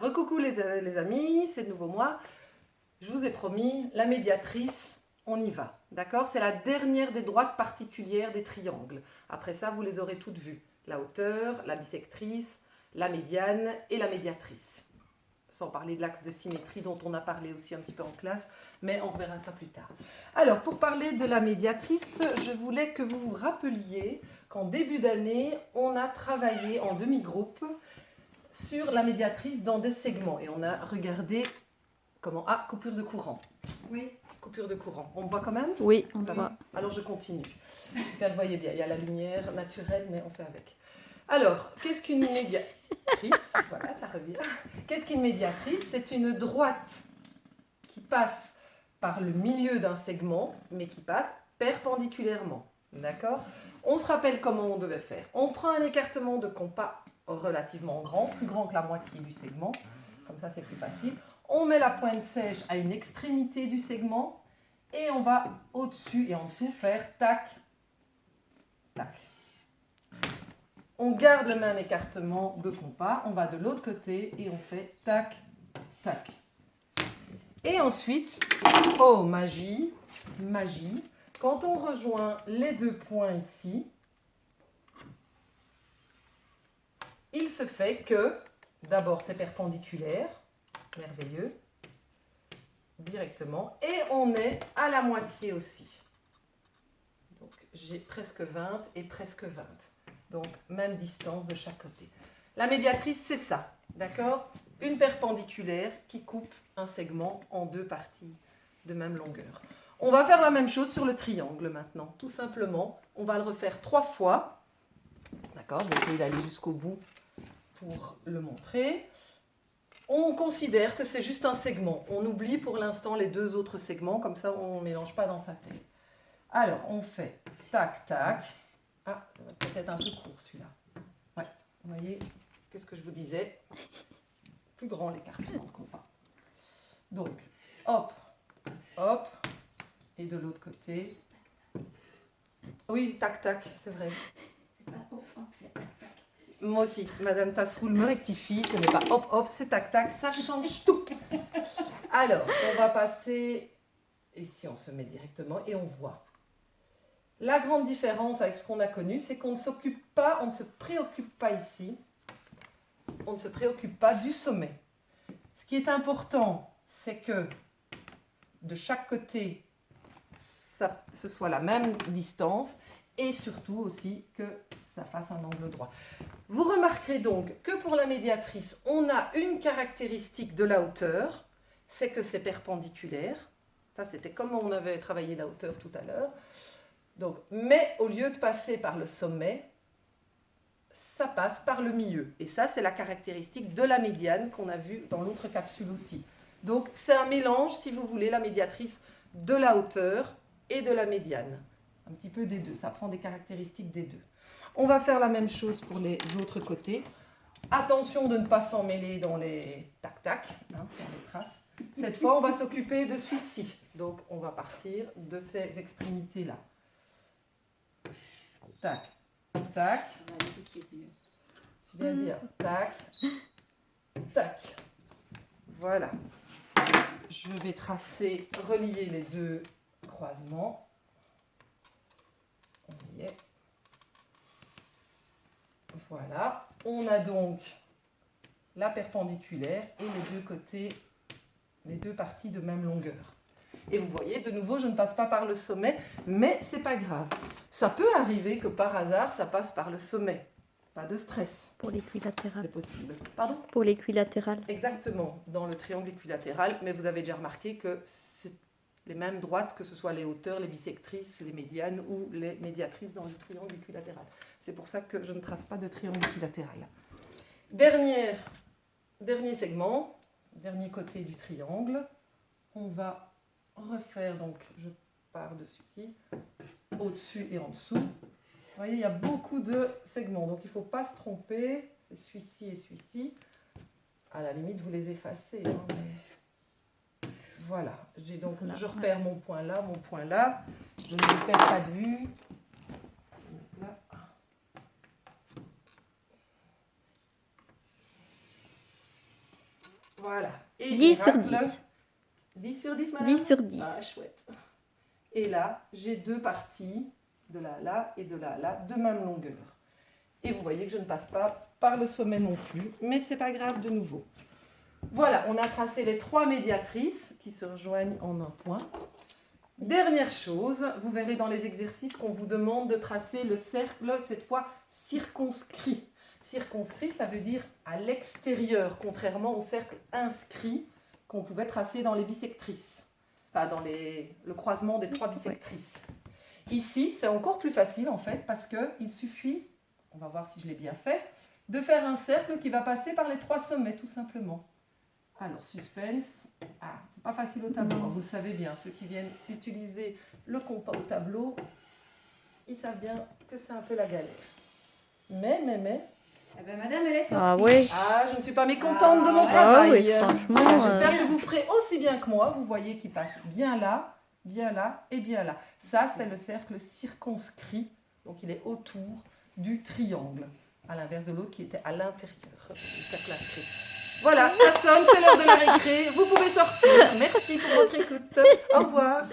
Recoucou les amis, c'est de nouveau moi. Je vous ai promis, la médiatrice, on y va. D'accord? C'est la dernière des droites particulières des triangles. Après ça, vous les aurez toutes vues. La hauteur, la bisectrice, la médiane et la médiatrice. Sans parler de l'axe de symétrie dont on a parlé aussi un petit peu en classe, mais on verra ça plus tard. Alors, pour parler de la médiatrice, je voulais que vous vous rappeliez qu'en début d'année, on a travaillé en demi-groupe sur la médiatrice dans des segments. Et on a regardé comment... Ah, coupure de courant. Oui. Coupure de courant. On me voit quand même? Oui, on te voit. Alors je continue. Vous voyez bien, il y a la lumière naturelle, mais on fait avec. Alors, qu'est-ce qu'une médiatrice? Voilà, ça revient. Qu'est-ce qu'une médiatrice? C'est une droite qui passe par le milieu d'un segment, mais qui passe perpendiculairement. D'accord? On se rappelle comment on devait faire. On prend un écartement de compas relativement grand, plus grand que la moitié du segment. Comme ça, c'est plus facile. On met la pointe sèche à une extrémité du segment et on va au-dessus et en dessous faire tac, tac. On garde le même écartement de compas, on va de l'autre côté et on fait tac, tac. Et ensuite, oh magie, magie, quand on rejoint les deux points ici, il se fait que, d'abord c'est perpendiculaire, merveilleux, directement, et on est à la moitié aussi. Donc j'ai presque 20 et presque 20. Donc même distance de chaque côté. La médiatrice, c'est ça, d'accord? Une perpendiculaire qui coupe un segment en deux parties de même longueur. On va faire la même chose sur le triangle maintenant. Tout simplement, on va le refaire 3 fois. D'accord? Je vais essayer d'aller jusqu'au bout pour le montrer. On considère que c'est juste un segment. On oublie pour l'instant les deux autres segments, comme ça on ne mélange pas dans sa tête. Alors, on fait tac, tac. Ah, peut-être un peu court celui-là. Ouais, vous voyez, qu'est-ce que je vous disais? Plus grand l'écartement de compas. Donc, hop, hop, et de l'autre côté. Oui, tac, tac, c'est vrai. C'est pas hop, hop, c'est tac, tac. Moi aussi, Madame Tasseroul me rectifie, ce n'est pas hop, hop, c'est tac, tac, ça change tout. Alors, on va passer, ici on se met directement et on voit. La grande différence avec ce qu'on a connu, c'est qu'on ne s'occupe pas, on ne se préoccupe pas ici, on ne se préoccupe pas du sommet. Ce qui est important, c'est que de chaque côté, ce soit la même distance et surtout aussi que ça fasse un angle droit. Vous remarquerez donc que pour la médiatrice, on a une caractéristique de la hauteur, c'est que c'est perpendiculaire. Ça, c'était comme on avait travaillé la hauteur tout à l'heure. Donc, mais au lieu de passer par le sommet, ça passe par le milieu. Et ça, c'est la caractéristique de la médiane qu'on a vue dans l'autre capsule aussi. Donc, c'est un mélange, si vous voulez, la médiatrice de la hauteur et de la médiane. Un petit peu des deux, ça prend des caractéristiques des deux. On va faire la même chose pour les autres côtés. Attention de ne pas s'en mêler dans les tac-tac, dans les traces. Cette fois, on va s'occuper de celui-ci. Donc, on va partir de ces extrémités-là. Tac, tac. Je viens de dire tac, tac. Voilà. Je vais tracer, relier les deux croisements. On y est. Voilà. On a donc la perpendiculaire et les deux côtés, les deux parties de même longueur. Et vous voyez, de nouveau, je ne passe pas par le sommet, mais c'est pas grave. Ça peut arriver que par hasard, ça passe par le sommet. Pas de stress. Pour l'équilatéral. C'est possible. Pardon? Pour l'équilatéral. Exactement, dans le triangle équilatéral, mais vous avez déjà remarqué que c'est les mêmes droites, que ce soit les hauteurs, les bisectrices, les médianes ou les médiatrices dans le triangle équilatéral. C'est pour ça que je ne trace pas de triangle équilatéral. Dernier segment, dernier côté du triangle. On va refaire, donc je pars de celui-ci, au-dessus et en dessous. Vous voyez, il y a beaucoup de segments, donc il ne faut pas se tromper. C'est celui-ci et celui-ci. À la limite, vous les effacez. Hein, mais... Voilà, je repère mon point là, je ne les perds pas de vue. Là. Voilà. Et 10 sur miracle. 10. 10 sur 10, madame? 10 sur 10. Ah, chouette. Et là, j'ai deux parties, de là à là et de là à là, de même longueur. Et vous voyez que je ne passe pas par le sommet non plus, mais c'est pas grave de nouveau. Voilà, on a tracé les trois médiatrices qui se rejoignent en un point. Dernière chose, vous verrez dans les exercices qu'on vous demande de tracer le cercle, cette fois circonscrit. Circonscrit, ça veut dire à l'extérieur, contrairement au cercle inscrit qu'on pouvait tracer dans les bissectrices. Enfin, dans le croisement des trois bissectrices. Ici, c'est encore plus facile en fait, parce qu'il suffit, on va voir si je l'ai bien fait, de faire un cercle qui va passer par les trois sommets, tout simplement. Alors, suspense. Ah, c'est pas facile au tableau, vous le savez bien. Ceux qui viennent utiliser le compas au tableau, ils savent bien que c'est un peu la galère. Mais. Eh ben, madame, elle est sortie. Ah oui. Ah, je ne suis pas mécontente de mon Ah travail. oui, franchement. Voilà, j'espère que vous ferez aussi bien que moi. Vous voyez qu'il passe bien là et bien là. Ça, c'est le cercle circonscrit. Donc, il est autour du triangle. À l'inverse de l'autre qui était à l'intérieur du cercle inscrit. Voilà, ça sonne, c'est l'heure de la récré. Vous pouvez sortir. Merci pour votre écoute. Au revoir.